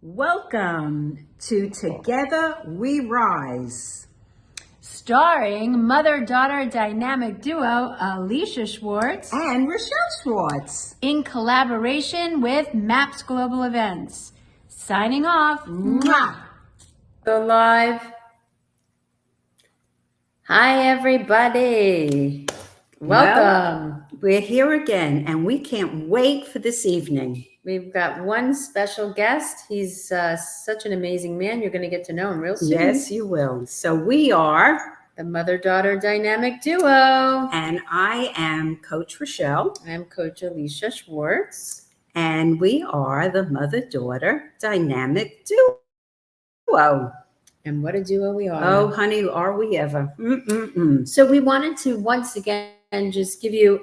Welcome to Together We Rise. Starring mother-daughter dynamic duo Alicia Schwartz and Rochelle Schwartz in collaboration with MAPS Global Events. Signing off. Mwah. Go live. Hi, everybody. Welcome. Well, we're here again, and we can't wait for this evening. We've got one special guest. He's such an amazing man. You're going to get to know him real soon. Yes, you will. So we are the mother-daughter dynamic duo. And I am Coach Rochelle. I'm Coach Alicia Schwartz. And we are the mother-daughter dynamic duo. And what a duo we are. Oh, honey, are we ever. So we wanted to once again just give you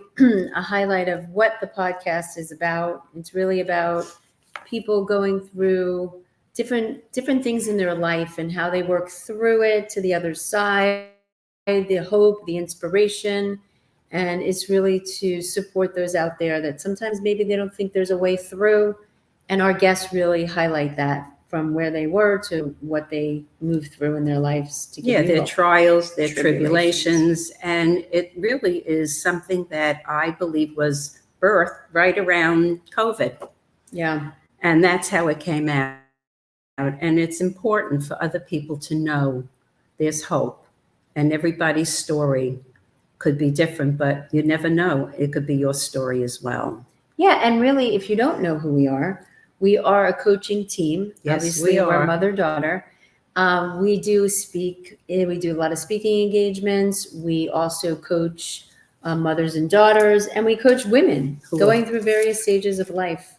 a highlight of what the podcast is about. It's really about people going through different things in their life and how they work through it to the other side, the hope, the inspiration. And it's really to support those out there that sometimes maybe they don't think there's a way through. And our guests really highlight that, from where they were to what they moved through in their lives. To give their trials, their tribulations. And it really is something that I believe was birthed right around COVID. Yeah. And that's how it came out. And it's important for other people to know there's hope. And everybody's story could be different, but you never know. It could be your story as well. Yeah. And really, if you don't know who we are a coaching team. Yes, obviously, we're mother-daughter. We do speak. We do a lot of speaking engagements. We also coach mothers and daughters, and we coach women going through various stages of life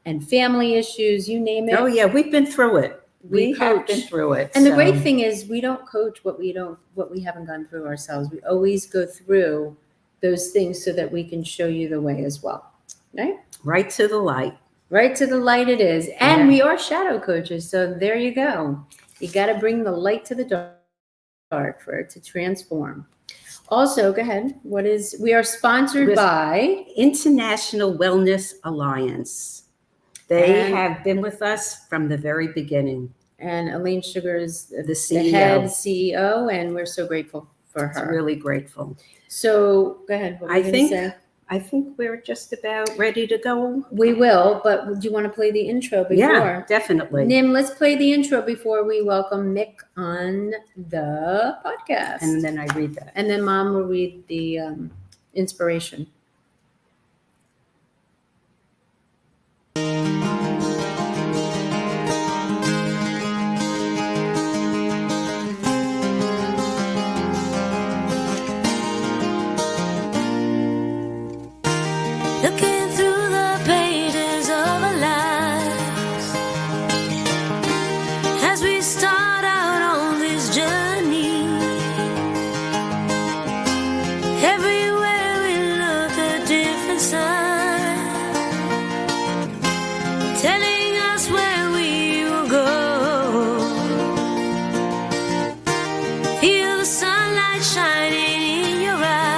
and family issues, you name it. Oh, yeah, we've been through it. We have been through it. And the great thing is we don't coach what we haven't gone through ourselves. We always go through those things so that we can show you the way as well. Right? Right to the light. Right to the light it is. And we are shadow coaches. So there you go. You got to bring the light to the dark for it to transform. Also, go ahead. We are sponsored by International Wellness Alliance. They have been with us from the very beginning. And Elaine Sugar is the CEO. head CEO, and we're so grateful for her. Really grateful. So go ahead. What were you going to say? I think we're just about ready to go. We will, but do you want to play the intro before? Yeah, definitely. Nim, let's play the intro before we welcome Mick on the podcast. And then I read that. And then Mom will read the inspiration. Looking through the pages of our lives as we start out on this journey. Everywhere we look, a different sign, telling us where we will go. Feel the sunlight shining in your eyes.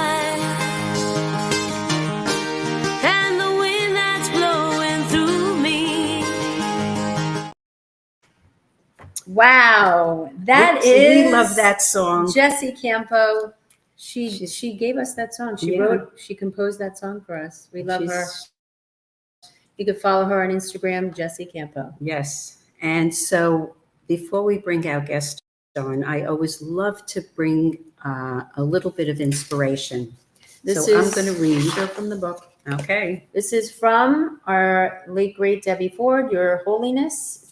Wow, we love that song. Jessie Campo. She gave us that song. She composed that song for us. We love her. You can follow her on Instagram, Jessie Campo. Yes. And so before we bring our guest on, I always love to bring a little bit of inspiration. I'm going to read from the book. Okay. This is from our late great Debbie Ford, Your Holiness.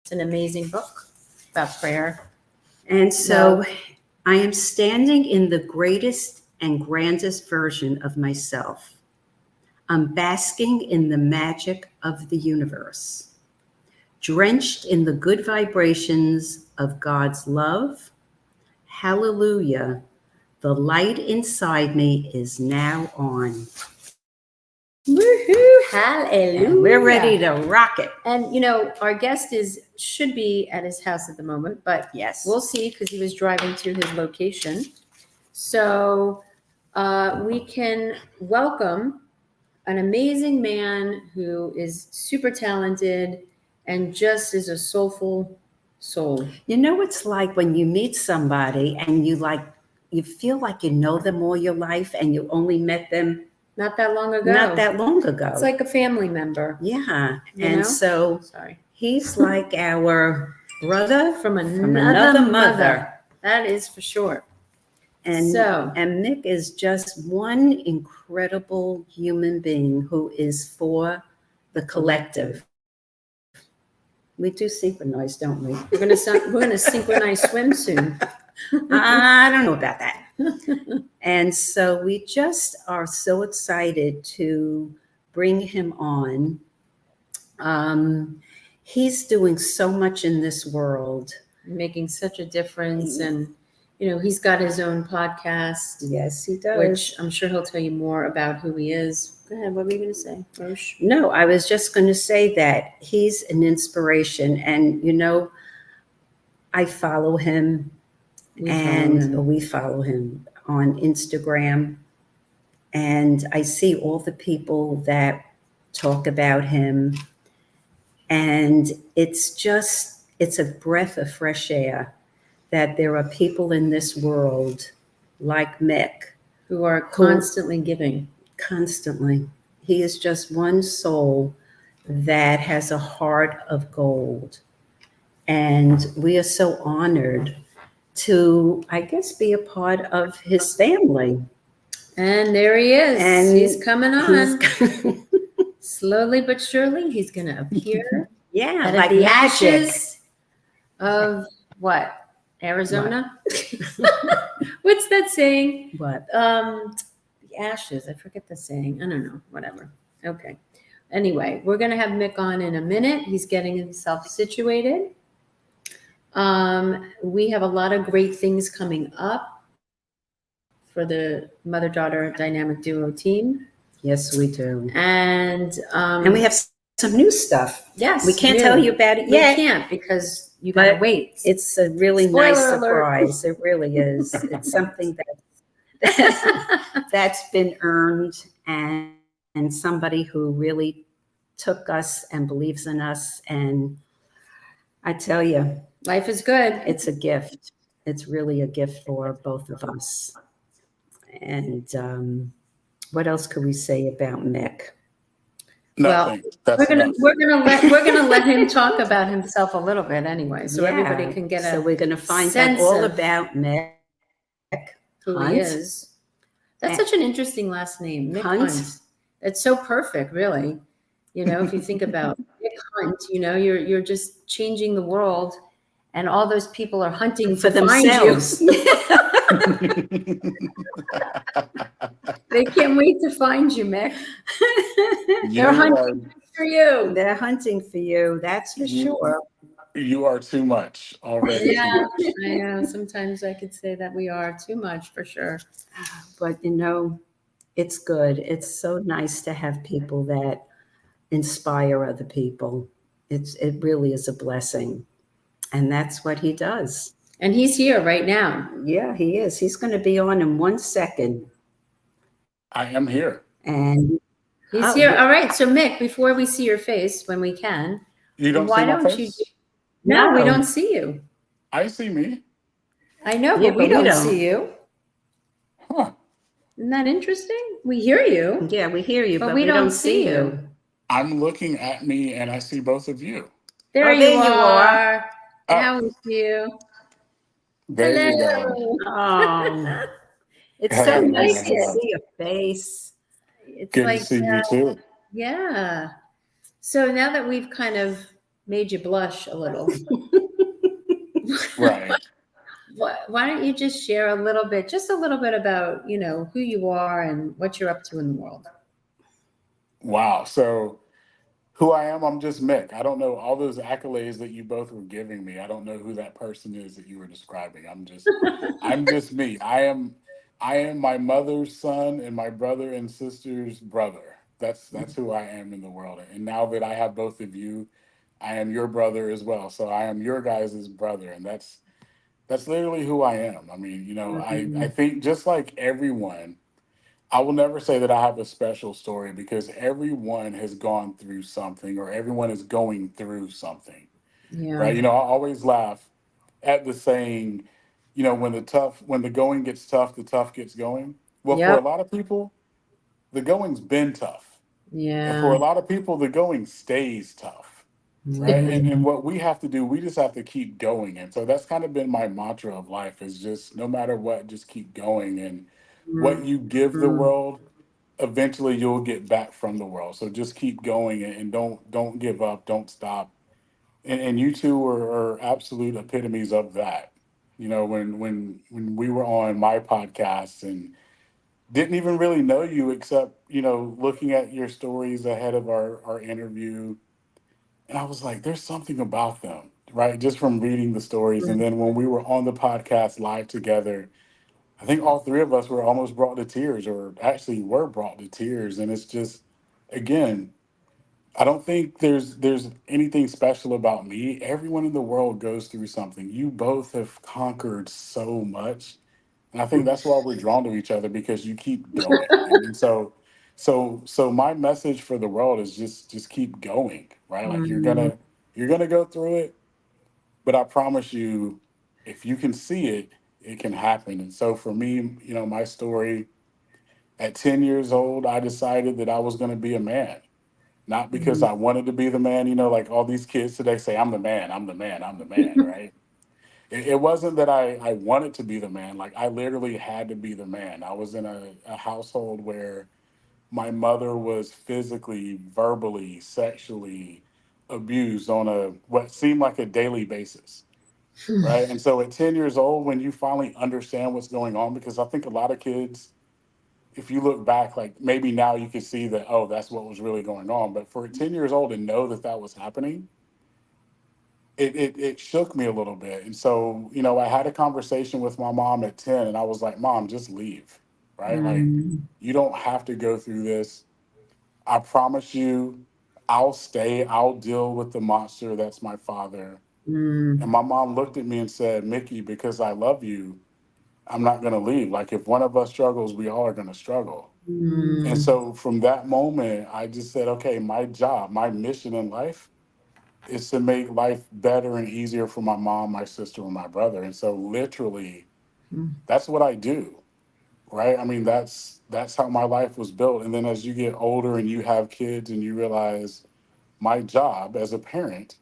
It's an amazing book about prayer. And so I am standing in the greatest and grandest version of myself. I'm basking in the magic of the universe, drenched in the good vibrations of God's love. Hallelujah. The light inside me is now on. Woohoo! Hallelujah! And we're ready to rock it. And our guest should be at his house at the moment, but yes, we'll see because he was driving to his location. So we can welcome an amazing man who is super talented and just is a soulful soul. You know, it's like when you meet somebody and you feel like you know them all your life and you only met them Not that long ago. not that long ago. It's like a family member. Yeah. You And know? so Sorry. he's like our brother From another mother. That is for sure. And, So- and Mick is just one incredible human being who is for the collective. We do synchronize, don't we? We're gonna synchronize swim soon. I don't know about that. And so we just are so excited to bring him on. He's doing so much in this world. Making such a difference, and he's got his own podcast, Yes, he does. which I'm sure he'll tell you more about who he is. Go ahead. What were you going to say, Roche? No, I was just going to say that he's an inspiration. And, I follow him we follow him on Instagram. And I see all the people that talk about him. And it's a breath of fresh air that there are people in this world like Mick. who are constantly giving. Constantly. He is just one soul that has a heart of gold. And we are so honored to, I guess, be a part of his family. And there he is. And he's coming on. He's- Slowly but surely, he's going to appear yeah, out like of the magic. ashes of what? Arizona? What's that saying? What? The ashes. I forget the saying. I don't know. Whatever. Okay. Anyway, we're going to have Mick on in a minute. He's getting himself situated. We have a lot of great things coming up for the mother-daughter dynamic duo team. Yes, we do. And we have some new stuff. yes, We can't new. tell you about it We yet. can't because you gotta But wait. It's a really Spoiler nice alert. surprise. It really is. It's something that's been earned and somebody who really took us and believes in us. And I tell you, Life is good. it's a gift. It's really a gift for both of us. And what else could we say about Mick? Nothing. That's We're gonna enough. we're gonna let him talk about himself a little bit anyway, so everybody Yeah. can get So a we're going to find out sense all of about Mick who Hunt. he is. That's such an interesting last name, Mick Hunt. Hunt. It's so perfect, really. If you think about Mick Hunt, you're just changing the world, and all those people are hunting For to find themselves. you. They can't wait to find you, Mick. They're hunting for you. They're hunting for you, that's for sure. You are too much already. Yeah, I know. Sometimes I could say that we are too much for sure. But it's good. It's so nice to have people that inspire other people. It really is a blessing. And that's what he does. And he's here right now. Yeah, he is. He's going to be on in 1 second. I am here. And He's Oh, here. yeah. All right. So Mick, before we see your face, when we can, You don't why see my don't face? you? No, we No. don't see you. I see me. I know, Yeah, but we but we don't don't. see you. Huh. Isn't that interesting? We hear you. yeah, we hear you, But but we we don't don't see see you. you. I'm looking at me and I see both of you. There, Oh, you, there you are. are. Now we see you. There you go. Hello. Oh, it's Hey, so I nice like to it. see your face. It's Good like, to see you too. yeah. So now that we've kind of made you blush a little, Right. why don't you just share just a little bit about, who you are and what you're up to in the world? Wow. So who I am, I'm just Mick. I don't know all those accolades that you both were giving me. I don't know who that person is that you were describing. I'm just me. I am my mother's son and my brother and sister's brother. That's who I am in the world. And now that I have both of you, I am your brother as well. So I am your guys' brother. And that's literally who I am. I mean, I think just like everyone, I will never say that I have a special story because everyone has gone through something or everyone is going through something, Yeah. right? I always laugh at the saying, when the going gets tough, the tough gets going. Well, for a Yep. lot of people, the going's been tough. And for Yeah. a lot of people, the going stays tough, right? Mhm. And what we have to do, we just have to keep going. And so that's kind of been my mantra of life is just no matter what, just keep going. And what you give the Mhm. world, eventually you'll get back from the world. So just keep going and don't give up, don't stop. And you two are absolute epitomes of that. When we were on my podcast and didn't even really know you except looking at your stories ahead of our interview, and I was like, there's something about them, right? Just from reading the stories. And then when we were on the podcast live together, I think all three of us were almost brought to tears, or actually were brought to tears. And it's just, again, I don't think there's anything special about me. Everyone in the world goes through something. You both have conquered so much. And I think that's why we're drawn to each other because you keep going. And so my message for the world is just keep going, right? Like Mhm. you're gonna go through it, but I promise you, if you can see it, it can happen. And so for me, my story at 10 years old, I decided that I was gonna be a man. Not because Mhm. I wanted to be the man, like all these kids today say, I'm the man, I'm the man, I'm the man, right? It wasn't that I wanted to be the man. Like I literally had to be the man. I was in a household where my mother was physically, verbally, sexually abused on a what seemed like a daily basis. Right. And so at 10 years old, when you finally understand what's going on, because I think a lot of kids, if you look back, like maybe now you can see that, oh, that's what was really going on. But for 10 years old to know that that was happening, it shook me a little bit. And so, I had a conversation with my mom at 10 and I was like, Mom, just leave. Right? Like Mhm. you don't have to go through this. I promise you, I'll stay. I'll deal with the monster that's my father. And Mhm. my mom looked at me and said, Mickey, because I love you, I'm not going to leave. Like if one of us struggles, we all are going to struggle. And Mhm. so from that moment, I just said, okay, my job, my mission in life is to make life better and easier for my mom, my sister, and my brother. And so literally that's what I do. Right. I mean, that's how my life was built. And then as you get older and you have kids and you realize my job as a parent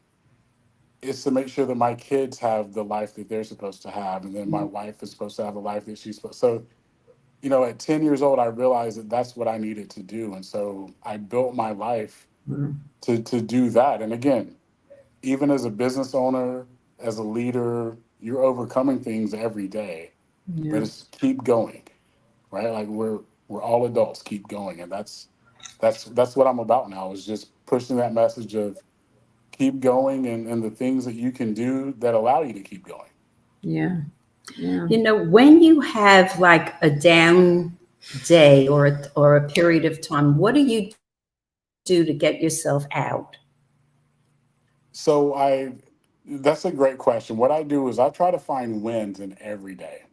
is to make sure that my kids have the life that they're supposed to have. And then my wife is supposed to have the life that she's supposed. So, at 10 years old, I realized that that's what I needed to do. And so I built my life Mhm. to do that. And again, even as a business owner, as a leader, you're overcoming things every day. But Yeah. it's keep going, right? Like we're all adults, keep going. And that's what I'm about now is just pushing that message of keep going and the things that you can do that allow you to keep going. Yeah. Yeah. When you have like a down day or a period of time, what do you do to get yourself out? So that's a great question. What I do is I try to find wins in every day,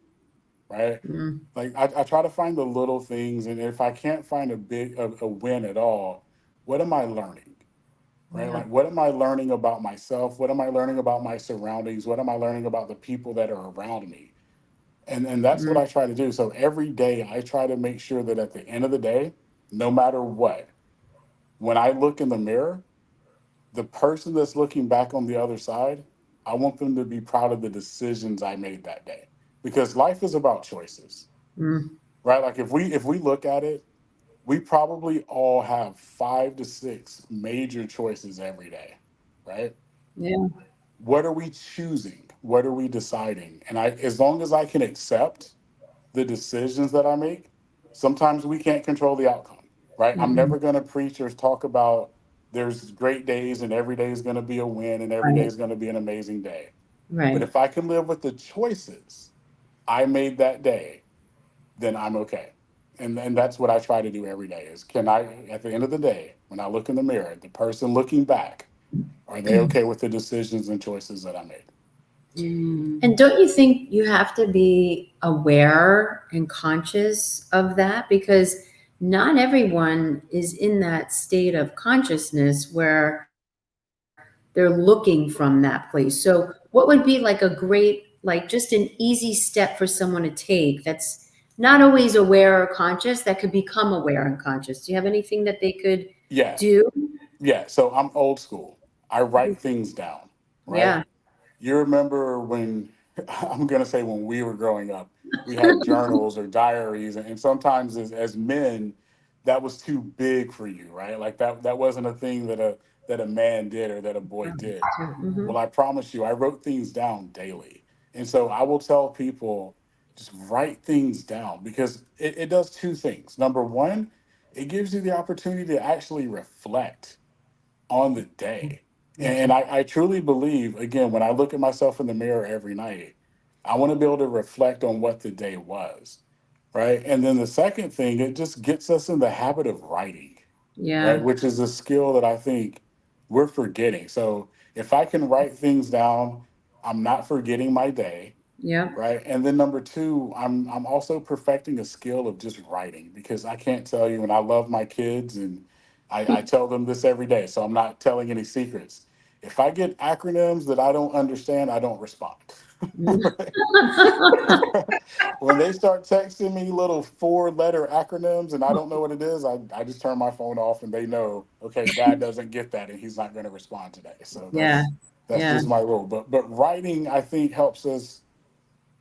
right? Mhm. Like I try to find the little things, and if I can't find a win at all, what am I learning? Right? Yeah. Like what am I learning about myself? What am I learning about my surroundings? What am I learning about the people that are around me? And that's what Mhm. I try to do. So every day I try to make sure that at the end of the day, no matter what, when I look in the mirror, the person that's looking back on the other side, I want them to be proud of the decisions I made that day. Because life is about choices, Mhm. right? Like if we look at it, we probably all have 5 to 6 major choices every day, right? Yeah. What are we choosing? What are we deciding? And as long as I can accept the decisions that I make, sometimes we can't control the outcome, right? I'm Mhm. never going to preach or talk about there's great days and every day is going to be a win and every day Right. is going to be an amazing day. But Right. if I can live with the choices I made that day, then I'm okay. And that's what I try to do every day is can I, at the end of the day, when I look in the mirror, the person looking back, are they okay with the decisions and choices that I made? And don't you think you have to be aware and conscious of that? Because not everyone is in that state of consciousness where they're looking from that place. So, what would be like a great, like just an easy step for someone to take that's not always aware or conscious, that could become aware and conscious? Do you have anything that they could Yeah, do? yeah. So I'm old school. I write things down, right? Yeah. You remember when, I'm going to say when we were growing up, we had journals or diaries, and sometimes as men, that was too big for you, right? Like that wasn't a thing that a man did or that a boy did. Hmm. Well, I promise you, I wrote things down daily. And so I will tell people, just write things down because it does two things. Number one, it gives you the opportunity to actually reflect on the day. And I truly believe, again, when I look at myself in the mirror every night, I want to be able to reflect on what the day was. Right. And then the second thing, it just gets us in the habit of writing, right? Yeah. Which is a skill that I think we're forgetting. So if I can write things down, I'm not forgetting my day, Yep. right? And then number two, I'm also perfecting a skill of just writing because I can't tell you, and I love my kids and I tell them this every day, so I'm not telling any secrets. If I get acronyms that I don't understand, I don't respond. Right? When they start texting me little 4-letter acronyms and I don't know what it is, I just turn my phone off and they know, okay, dad doesn't get that and he's not going to respond today. So Yeah. that's Yeah. just my rule. But writing, I think, helps us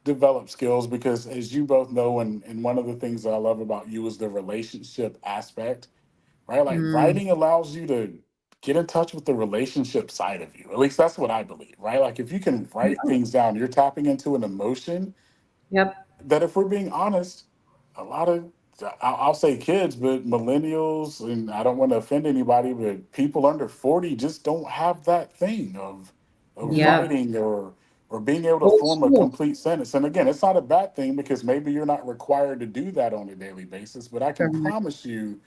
develop skills because as you both know, and one of the things that I love about you is the relationship aspect, right? Like Mm. writing allows you to get in touch with the relationship side of you. At least that's what I believe, right? Like if you can write things down, you're tapping into an emotion Yep. that, if we're being honest, a lot of, I'll say kids, but millennials, and I don't want to offend anybody, but people under 40 just don't have that thing of Yep. writing or being able to Old form a school. complete sentence. And again, it's not a bad thing because maybe you're not required to do that on a daily basis, but I can Correct. promise you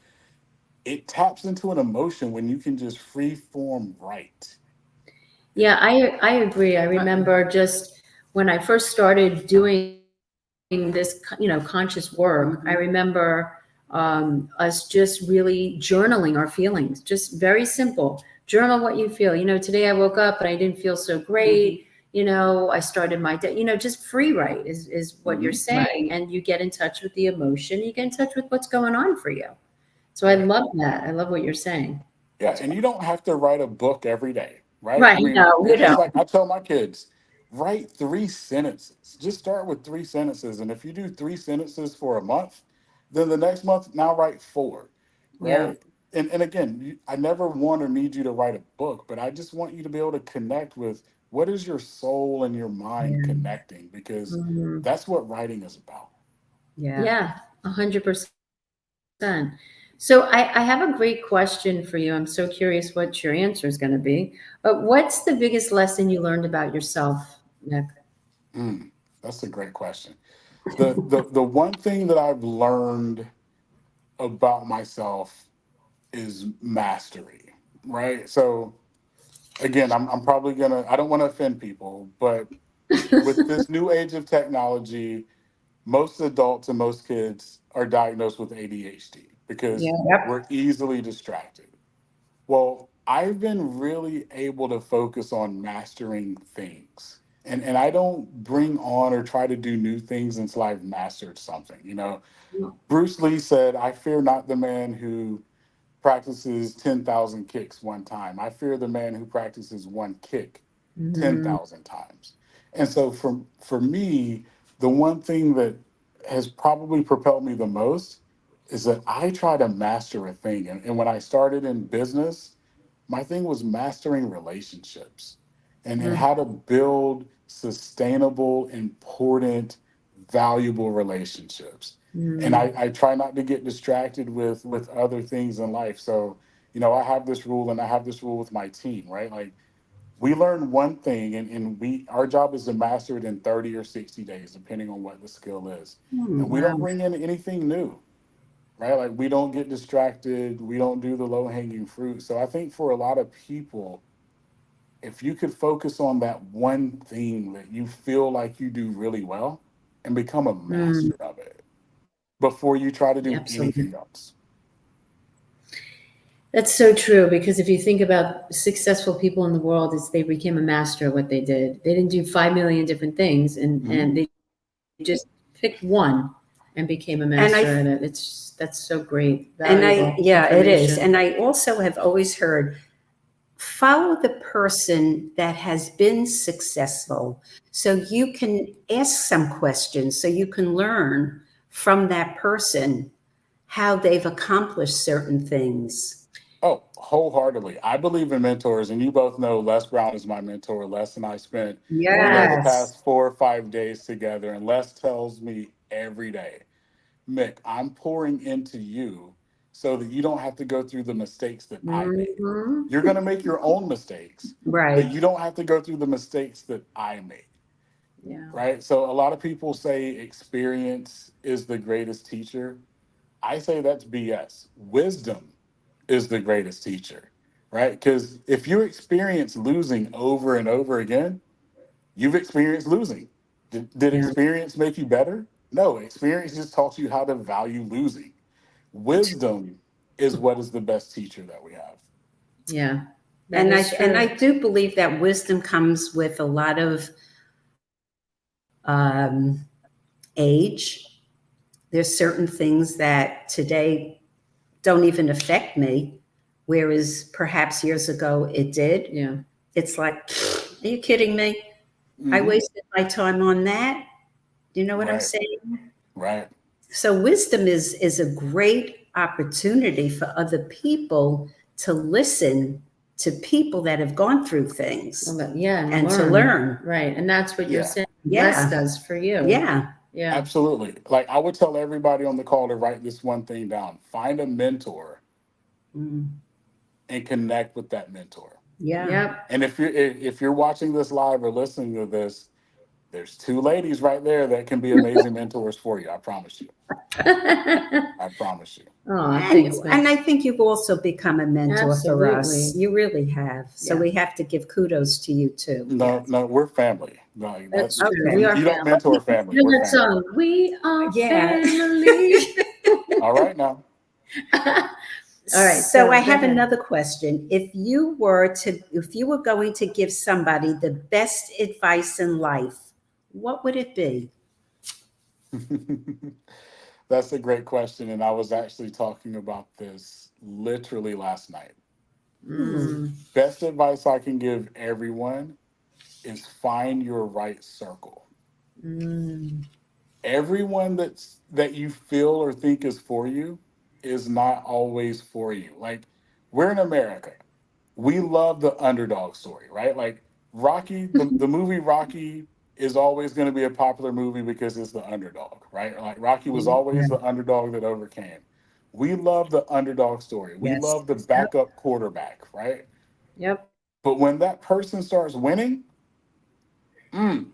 it taps into an emotion when you can just free form write, you Yeah, know. I agree. I remember just when I first started doing this, conscious work, I remember us just really journaling our feelings, just very simple. Journal what you feel. Today I woke up and I didn't feel so great. I started my day, just free write is what you're Mhm. saying. And you get in touch with the emotion, you get in touch with what's going on for you. So I Right. love that. I love what you're saying. Yeah, and you don't have to write a book every day, right? Right. I mean, No, you it's don't. like I tell my kids, write 3 sentences. Just start with 3 sentences. And if you do 3 sentences for a month, then the next month, now write four, Yeah. right? And again, I never want or need you to write a book, but I just want you to be able to connect with what is your soul and your mind Yeah. connecting, because Mhm. that's what writing is about. Yeah, 100%. So I have a great question for you. I'm so curious what your answer is going to be. But what's the biggest lesson you learned about yourself, Nick? Mm, that's a great question. The one thing that I've learned about myself is mastery, right? So again, I'm probably gonna, I don't want to offend people, but with this new age of technology, most adults and most kids are diagnosed with ADHD because Yeah. we're easily distracted. Well, I've been really able to focus on mastering things. And I don't bring on or try to do new things until I've mastered something. Bruce Lee said, I fear not the man who practices 10,000 kicks one time. I fear the man who practices one kick Mhm. 10,000 times. And so for me, the one thing that has probably propelled me the most is that I try to master a thing. And when I started in business, my thing was mastering relationships and Mm, how to build sustainable, important, valuable relationships. And mm, I try not to get distracted with other things in life. So, I have this rule and I have this rule with my team, right? Like we learn one thing and our job is to master it in 30 or 60 days, depending on what the skill is. And we don't wow. bring in anything new, right? Like we don't get distracted, we don't do the low hanging fruit. So I think for a lot of people, If you could focus on that one thing that you feel like you do really well and become a Mm, master of it before you try to do absolutely. anything else. That's so true because if you think about successful people in the world, it's they became a master of what they did. They didn't do 5 million different things, Mhm. and they just picked one and became a And master I at it. That's so great, valuable yeah, it is. information. And I also have always heard follow the person that has been successful so you can ask some questions, so you can learn from that person how they've accomplished certain things. Oh, wholeheartedly. I believe in mentors, and you both know Les Brown is my mentor. Les and I spent, the Yes. past 4 or 5 days together, and Les tells me every day, Mick, I'm pouring into you so that you don't have to go through the mistakes that I made. Hmm. You're going to make your own mistakes, but Right. you don't have to go through the mistakes that I made, Yeah. right? So a lot of people say experience is the greatest teacher. I say that's BS. Wisdom is the greatest teacher, right? Because if you experience losing over and over again, you've experienced losing. Did Yeah. experience make you better? No, experience just taught you how to value losing. Wisdom is what is the best teacher that we have. Yeah. That is And I true. do believe that wisdom comes with a lot of age. There's certain things that today don't even affect me, whereas perhaps years ago it did. Yeah. It's like, are you kidding me? I Hmm. wasted my time on that. Do you know what I'm Right, saying? right. So wisdom is a great opportunity for other people to listen to people that have gone through Well, things yeah, and and to learn. learn. Right. And that's what you're Yeah, saying Les Yeah. does for you. Yeah. Yeah. absolutely. Like I would tell everybody on the call to write this one thing down. Find a mentor Mm. and connect with that mentor. Yeah. Yep. And if you're watching this live or listening to this, there's two ladies right there that can be amazing mentors for you. I promise you. I promise you. Oh, thanks, And I Max. think you've also become a mentor for us. Absolutely. You really have. So Yeah, we have to give kudos to you too. No, Yes. no, we're family. Like that's that's true. We Okay. are you don't family. mentor family. You know We're that family. song? We are Yeah. family. All right now. All right, So so I go have ahead. another question. If you were going to give somebody the best advice in life, what would it be? That's a great question. And I was actually talking about this literally last night. Hmm. Mm, Best advice I can give everyone is find your right circle. mm, Everyone that you feel or think is for you is not always for you. Like we're in America. We love the underdog story, right? Like Rocky, the movie Rocky is always going to be a popular movie because it's the underdog, right? Like Rocky was Yeah. always the underdog that overcame. We love the underdog story. We Yes. love the Yep. backup quarterback, right? yep. But when that person starts winning, mm,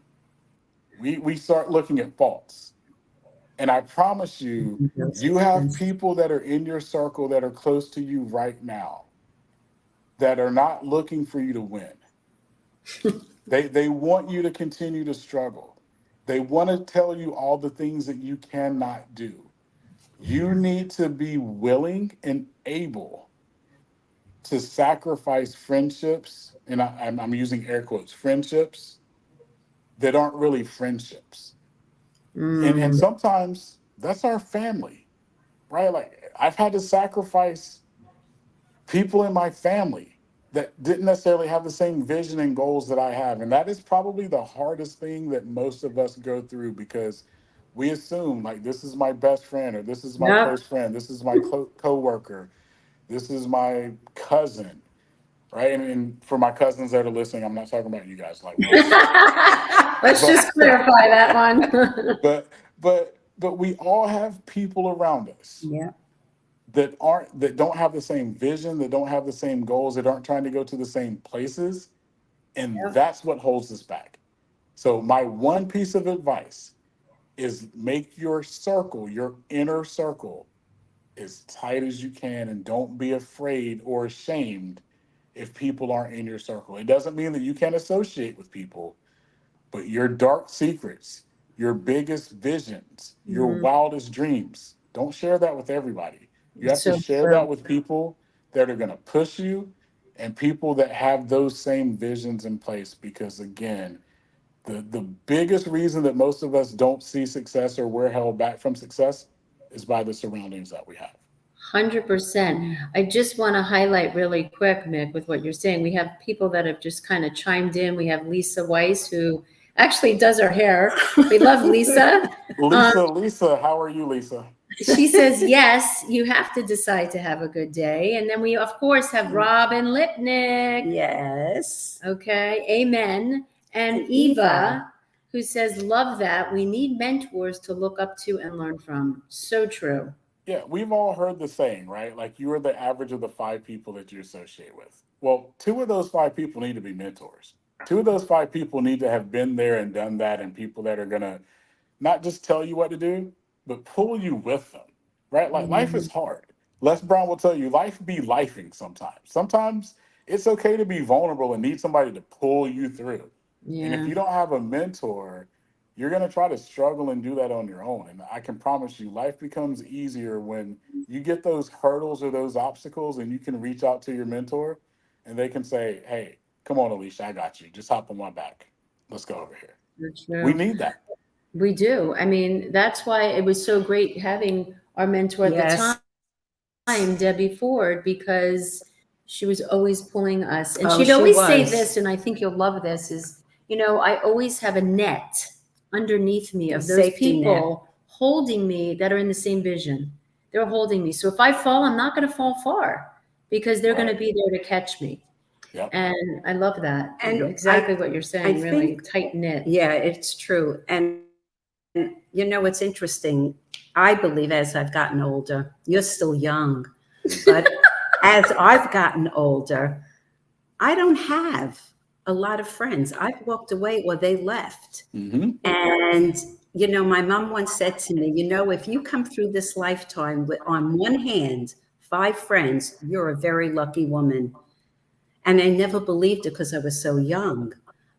we start looking at faults. And I promise you, you have people that are in your circle that are close to you right now that are not looking for you to win. They want you to continue to struggle. They want to tell you all the things that you cannot do. You need to be willing and able to sacrifice friendships, and I'm using air quotes, friendships that aren't really friendships. And Mm, sometimes that's our family, right? Like I've had to sacrifice people in my family that didn't necessarily have the same vision and goals that I have. And that is probably the hardest thing that most of us go through because we assume like this is my best friend or this is my yep. close friend, this is my coworker, this is my cousin, right? And for my cousins that are listening, I'm not talking about you guys, like we're all family. Let's But just clarify that one. but we all have people around us Yeah. that don't have the same vision, that don't have the same goals, that aren't trying to go to the same places, and Yep. that's what holds us back. So my one piece of advice is make your circle, your inner circle, as tight as you can, and don't be afraid or ashamed if people aren't in your circle. It doesn't mean that you can't associate with people, but your dark secrets, your biggest visions, your Mhm. wildest dreams, don't share that with everybody. You have to So share that true. with people that are going to push you and people that have those same visions in place. Because again, the biggest reason that most of us don't see success or we're held back from success is by the surroundings that we have. 100%. I just want to highlight really quick, Mick, with what you're saying. We have people that have just kind of chimed in. We have Lisa Weiss, who actually does our hair. We love Lisa. Um, Lisa, how are you, Lisa? she says, yes, you have to decide to have a good day. And then we, of course, have Robin Lipnick. Yes. Okay, amen. And And Eva, Eva. who says, love that. We need mentors to look up to and learn from. So true. Yeah, we've all heard the saying, right? Like you are the average of the 5 people that you associate with. Well, 2 of those 5 people need to be mentors. 2 of those 5 people need to have been there and done that, and people that are going to not just tell you what to do, but pull you with them, right? Like life is Mhm. hard. Les Brown will tell you life be lifing sometimes. Sometimes it's okay to be vulnerable and need somebody to pull you through. And if Yeah. you don't have a mentor, you're going to try to struggle and do that on your own. And I can promise you, life becomes easier when you get those hurdles or those obstacles and you can reach out to your mentor and they can say, hey, come on, Alicia, I got you. Just hop on my back. Let's go over here. That's We true. need that. We do. I mean, that's why it was so great having our mentor at the Yes. time, Debbie Ford, because she was always pulling us. And Oh, she'd she always say was. this, and I think you'll love this, is, I always have a net underneath me A of those safety net. people holding me that are in the same vision. They're holding me. So if I fall, I'm not going to fall far because they're going to Right. be there to catch me. Yep. And I love that. And Exactly what you're I saying, really think, tight knit. yeah, it's true. And it's interesting. I believe as I've gotten older, you're still young, but as I've gotten older, I don't have a lot of friends. I've walked away or they left. Mm-hmm. And, my mom once said to me, if you come through this lifetime with, on one hand, 5 friends, you're a very lucky woman. And I never believed it because I was so young.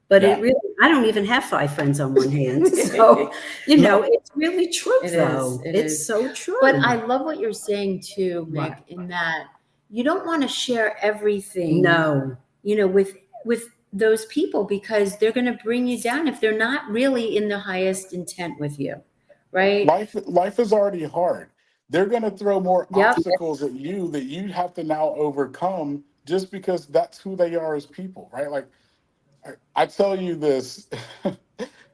But Yeah. I don't even have 5 friends on one hand. So, No. it's really true, It though. is. It It's is. so true. But I love what you're saying too, Mick, What? in that you don't want to share everything, No. with those people because they're going to bring you down if they're not really in the highest intent with you, right? Life is already hard. They're going to throw more Yep. obstacles at you that you have to now overcome just because that's who they are as people, right? Like I tell you this,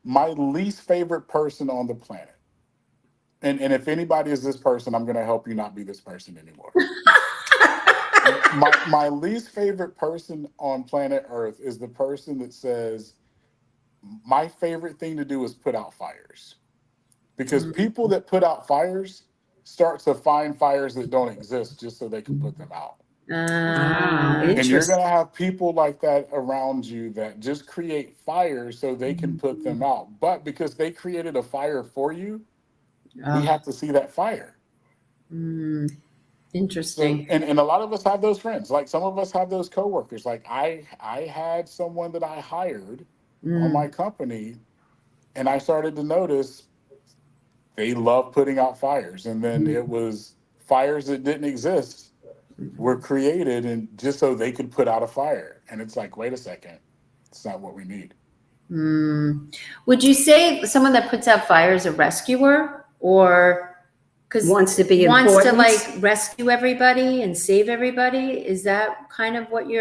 my least favorite person on the planet. And if anybody is this person, I'm going to help you not be this person anymore. My least favorite person on planet Earth is the person that says my favorite thing to do is put out fires. Because people that put out fires start to find fires that don't exist just so they can put them out. Ah, And you're going interesting. to have people like that around you that just create fires so they can put them out. But because they created a fire for you, we Oh, have to see that fire. So, interesting. and a lot of us have those friends. Like some of us have those coworkers. Like I had someone that I hired on my company, and I started to notice they love putting out fires. And then it was fires that didn't exist were created and just so they could put out a fire. And it's like, wait a second, it's not what we need. Would you say someone that puts out fires a rescuer or because Wants to be wants to important. like rescue everybody and save everybody? Is that kind of what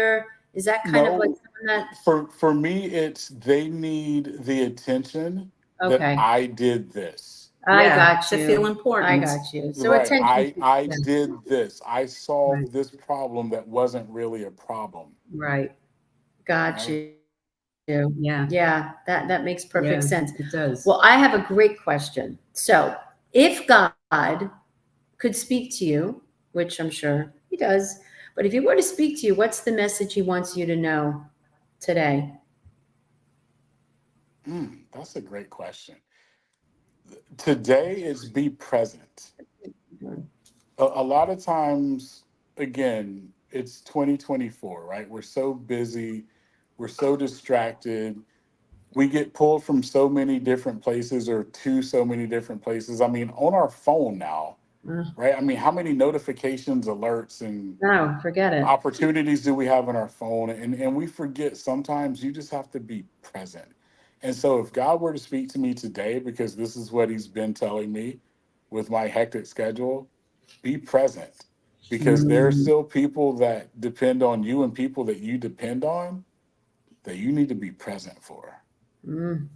is that kind of like No, someone for me, it's they need the attention that okay. I did this. I Yeah, got to feel you. I important. got you. So Right. attention. I Yeah, did this. I Right. solved this problem that wasn't really a problem. Right. got Right. you. Yeah. Yeah, that makes perfect Yeah, sense. it does. Well, I have a great question. So, if God could speak to you, which I'm sure he does, but if he were to speak to you, what's the message he wants you to know today? That's a great question. Today is be present. A lot of times, again, it's 2024, right? We're so busy, we're so distracted, we get pulled from so many different places or to so many different places. I mean, on our phone now, Uh, right? I mean, how many notifications, alerts, and no, forget it. opportunities do we have on our phone? And we forget sometimes you just have to be present. And so if God were to speak to me today, because this is what he's been telling me with my hectic schedule, be present. Because there are Mm, still people that depend on you and people that you depend on that you need to be present for. mm.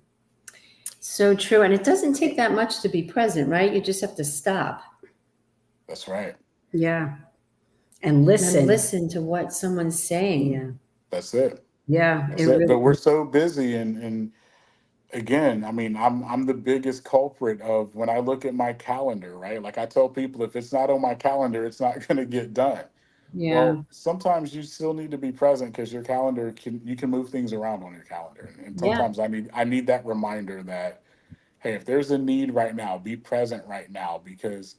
So true. And it doesn't take that much to be present, right? You just have to stop That's right. Yeah. And and listen. listen to what someone's saying. Yeah. That's it. Yeah. It That's it. really, But we're so busy and again, I mean, I'm the biggest culprit of when I look at my calendar, right? Like I tell people, if it's not on my calendar, it's not going to get done. Yeah. Well, sometimes you still need to be present because your calendar can you can move things around on your calendar, and Yeah. sometimes I need that reminder that hey, if there's a need right now, be present right now because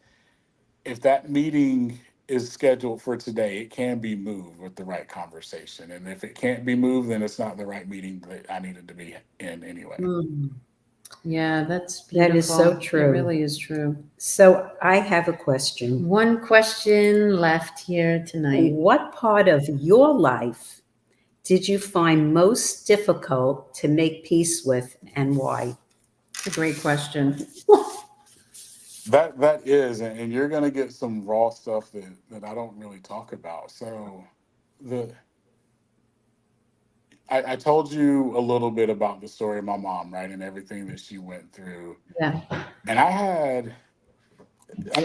if that meeting is scheduled for today, it can be moved with the right conversation, and if it can't be moved, then it's not the right meeting that I needed to be in anyway. Mm. Yeah, that's that is so beautiful. It true. really is true. So I have a question. One question left here tonight. What part of your life did you find most difficult to make peace with and why? It's a great question. That is, and you're gonna get some raw stuff that I don't really talk about. So the I told you a little bit about the story of my mom, right, and everything that she went through. Yeah. And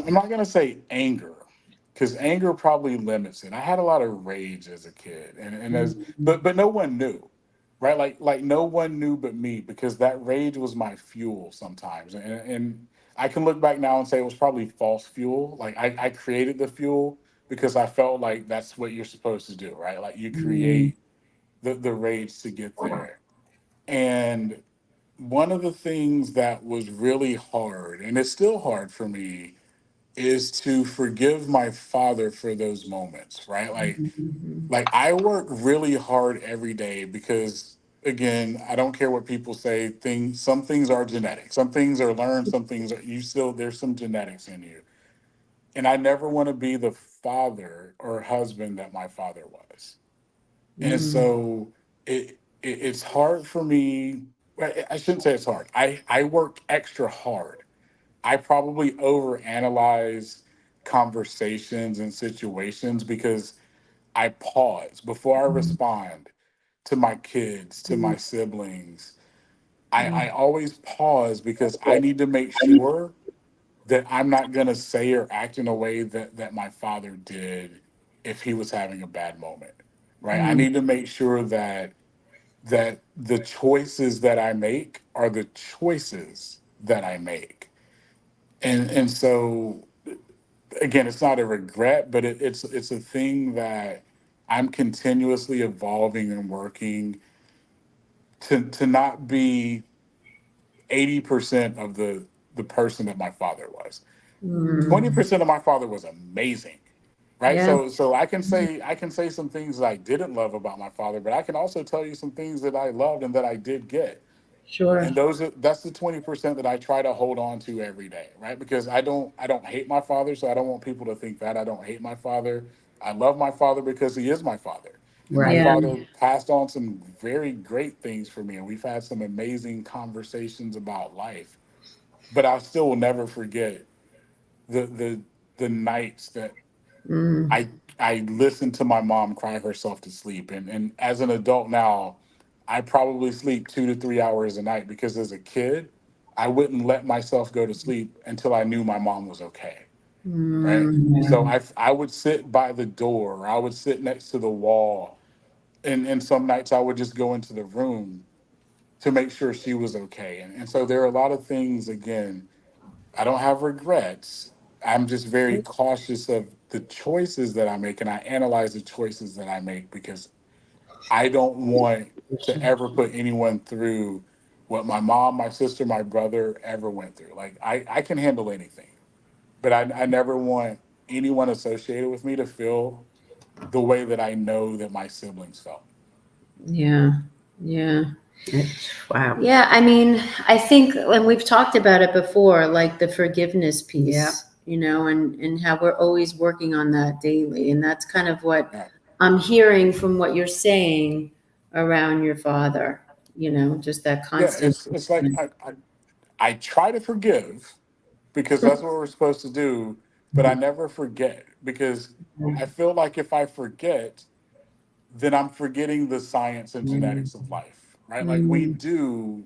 I'm not gonna say anger, because anger probably limits it. I had a lot of rage as a kid, and as Mm. but no one knew, right? Like no one knew but me, because that rage was my fuel sometimes. And I can look back now and say it was probably false fuel. Like I created the fuel because I felt like that's what you're supposed to do, right? Like you Mm. create the rage to get there. And one of the things that was really hard, and it's still hard for me, is to forgive my father for those moments, right? Mhm. Like I work really hard every day because again, I don't care what people say, some things are genetic. Some things are learned, some things are you still there's some genetics in you. And I never want to be the father or husband that my father was. And Mm. so it's hard for me. I shouldn't say it's hard. I work extra hard. I probably overanalyze conversations and situations because I pause before I respond to my kids, to my siblings. I Mm. always pause because I need to make sure that I'm not going to say or act in a way that my father did if he was having a bad moment. Right? I Mm. need to make sure that the choices that I make are the choices that I make. And so again, it's not a regret, but it's a thing that I'm continuously evolving and working to not be 80% of the person that my father was. Mm. 20% of my father was amazing. Right. Yeah. So I can say some things that I didn't love about my father, but I can also tell you some things that I loved and that I did get. Sure. And that's the 20% that I try to hold on to every day, right? Because I don't hate my father, so I don't want people to think that I don't hate my father. I love my father because he is my father. And my Right. Yeah. father passed on some very great things for me, and we've had some amazing conversations about life. But I still will never forget the nights that Mm. I listened to my mom cry herself to sleep. And as an adult now, I probably sleep 2 to 3 hours a night because as a kid, I wouldn't let myself go to sleep until I knew my mom was okay. Right. So Mm. I would sit by the door, or I would sit next to the wall. And some nights I would just go into the room to make sure she was okay. And so there are a lot of things, again, I don't have regrets. I'm just very cautious of the choices that I make, and I analyze the choices that I make because I don't want to ever put anyone through what my mom, my sister, my brother ever went through. Like I can handle anything, but I never want anyone associated with me to feel the way that I know that my siblings felt. Yeah. Yeah. Wow. Yeah. I mean, I think, and we've talked about it before, like the forgiveness piece, Yeah. and how we're always working on that daily. And that's kind of what Yeah. I'm hearing from what you're saying around your father, just that Yeah, constant. it's like I try to forgive because that's what we're supposed to do, but I never forget because I feel like if I forget, then I'm forgetting the science and genetics of life, right? Like we Mm, do,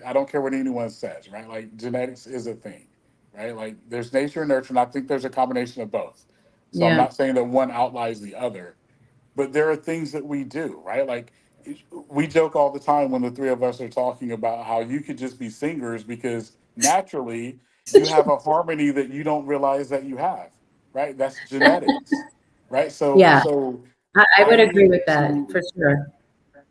I don't care what anyone says, right? Like genetics is a thing, right? Like there's nature and nurture, and I think there's a combination of both. So I'm yeah. not saying that one outlies the other, but there are things that we do, right? Like we joke all the time when the three of us are talking about how you could just be singers because naturally you have a harmony that you don't realize that you have, right? That's genetics, right? So Yeah. so I I would agree need with that to for sure.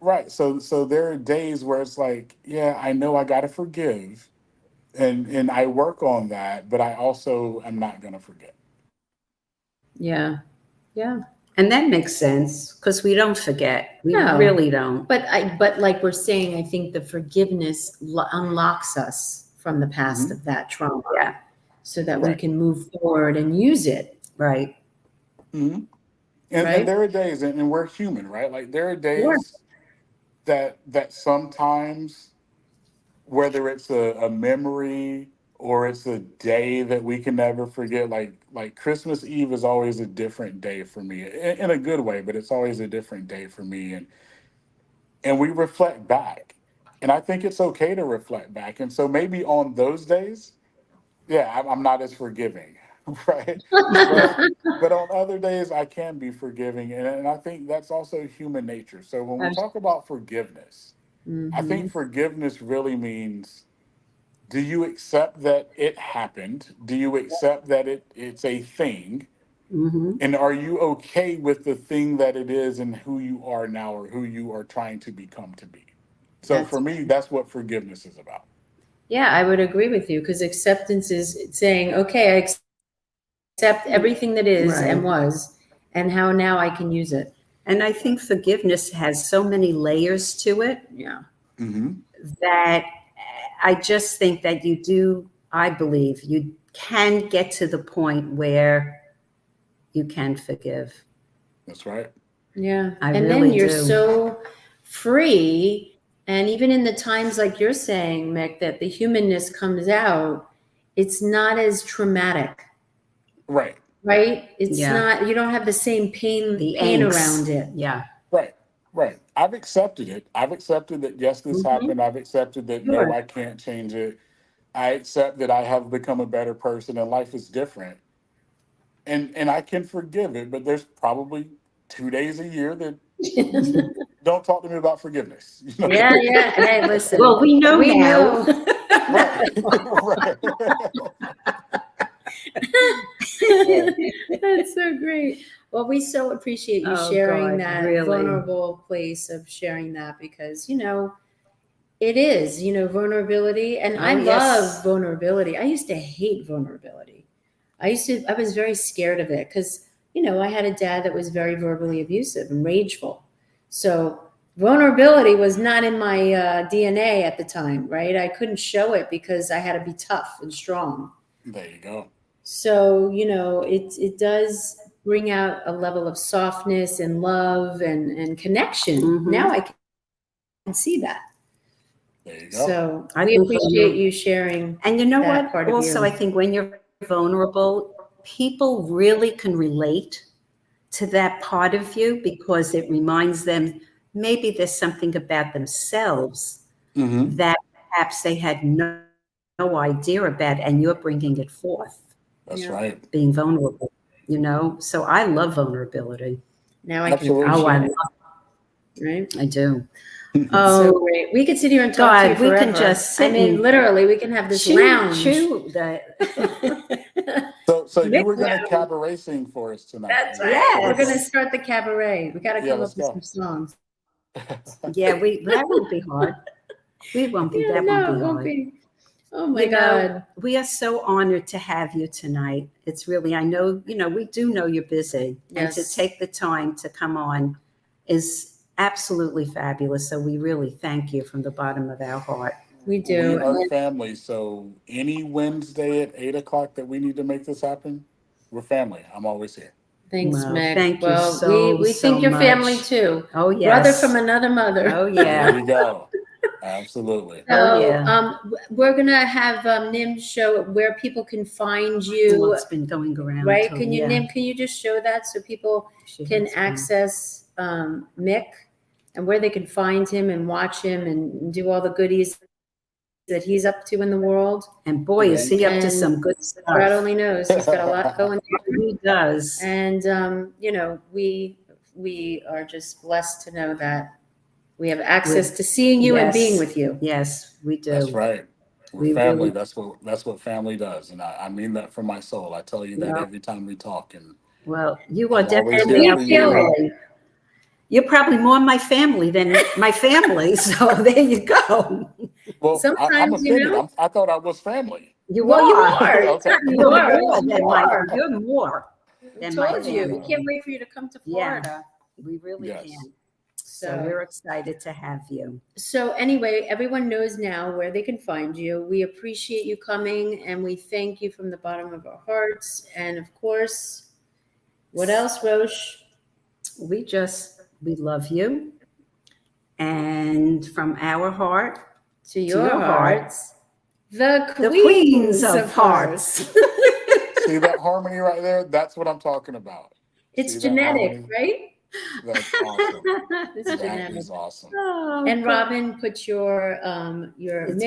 right. So there are days where it's like, yeah, I know I got to forgive and I work on that, but I also am not going to forget. Yeah. Yeah. And that makes sense because we don't forget. We No. really don't. But like we're saying, I think the forgiveness unlocks us from the past Hmm. of that trauma, Yeah. so that we Right. can move forward and use it, Right. Hmm. And right? there are days, and we're human, right? Like there are Sure. days that sometimes, whether it's a memory or it's a day that we can never forget, like Christmas Eve is always a different day for me in a good way, but it's always a different day for me, and we reflect back, and I think it's okay to reflect back, and so maybe on those days, yeah, I'm not as forgiving, right? But but on other days I can be forgiving, and I think that's also human nature. So when we talk about forgiveness, I Mm-hmm. think forgiveness really means, do you accept that it happened? Do you accept that it's a thing? Hmm. And are you okay with the thing that it is and who you are now or who you are trying to become to be? So That's for me, that's what forgiveness is about. Yeah, I would agree with you because acceptance is saying, okay, I accept everything that is and Right. was, and how now I can use it. And I think forgiveness has so many layers to it Yeah. Hmm. that I just think that you do, I believe you can get to the point where you can forgive. That's right. Yeah. I And then really you're do. so free. And even in the times like you're saying, Mick, that the humanness comes out, it's not as traumatic, Right. right? It's Yeah. not, you don't have the same The pain angst. around it. Yeah. Right. Right. I've accepted it. I've accepted that yes, this Hmm. happened. I've accepted that no, Sure. I can't change it. I accept that I have become a better person and life is different. And I can forgive it, but there's probably 2 days a year that don't talk to me about forgiveness. You know Yeah, what I yeah. Hey, mean? listen, Well, we know we now. know. Right. Right. Right. That's so great. Well, we so appreciate you Oh, sharing God, that really. vulnerable place of sharing that because, it is, vulnerability. And I Oh, love yes. vulnerability. I used to hate vulnerability. I was very scared of it because, I had a dad that was very verbally abusive and rageful. So vulnerability was not in my DNA at the time, right? I couldn't show it because I had to be tough and strong. There you go. So, it does bring out a level of softness and love and connection. Now Hmm. I can see that. There you go. So I we think appreciate you sharing and you know that what? part of Also, I you. think when you're vulnerable, people really can relate to that part of you because it reminds them maybe there's something about themselves Hmm. that perhaps they had no idea about, and you're bringing it forth, That's Yeah. right. being vulnerable. So I love vulnerability. Now I can Oh, Absolutely. appreciate I it. Right? I do. So Oh, great. We could sit here and talk to you God, we can forever. just I sit mean, and literally, we can have this lounge. chew that. So you Mick were gonna lounge. cabaret sing for us tonight. That's Is right. We're that gonna right? Yes. start the cabaret. We got to Yeah, come let's up with go. some songs. Yeah, that won't be hard. We won't be. Yeah, That won't no, be it won't hard. be. Oh my You know, God. we are so honored to have you tonight. It's really, I know, we do know you're busy. And to Yes. take the time to come on is absolutely fabulous. So we really thank you from the bottom of our heart. We We do. are family, so any Wednesday at 8 o'clock that we need to make this happen, we're family. I'm always here. Thanks, Well, Mick. thank you Well, so, we think so you're family much. too. Oh, Brother yes. from another mother. Oh, There yeah. you go. Absolutely. Oh, So, yeah. we're gonna have Nim show where people can find Well, you, it's been going around. right? too, Can you, yeah. Nim, can you just show that so people She can has been. access Mick and where they can find him and watch him and do all the goodies that he's up to in the world? And boy, is he up to And some good God stuff. only knows. He's got a lot going on. He does. And, we are just blessed to know that we have access to seeing you and being Yes. with you. Yes, we do. That's right. We're We family. really- That's what family does, and I mean that from my soul. I tell you that Yeah. every time we talk, and Well, you are I'm always definitely here our for you. family. You're probably more my family than my family. So there you go. Well, I'm Sometimes, offended. I thought I was family. You Well, you are. Okay. You are. You're more We than my told you. We family. can't wait for you to come to Yeah. Florida. We really Yes. can. So So, we're excited to have you. so anyway, everyone knows now where they can find you. We appreciate you coming and we thank you from the bottom of our hearts. And of course, what else, Roche? We love you. And from our heart To your your heart, hearts, the the queens of hearts. See that harmony right there? That's what I'm talking about. It's See that genetic, harmony? right? That's awesome. It's That genetic. is awesome. Oh, And cool. Robin put your It's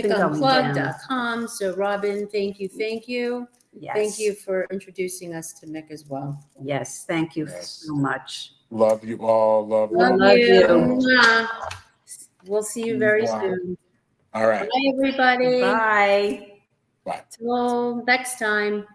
been going down. mickunplug.com. So Robin, thank you. Yes. Thank you for introducing us to Mick as well. Yes, thank you Yes. so much. Love you all. Love Love you. you. Mwah. We'll see you very Wow. soon. All right. Bye, everybody. Bye. Bye. Till next time.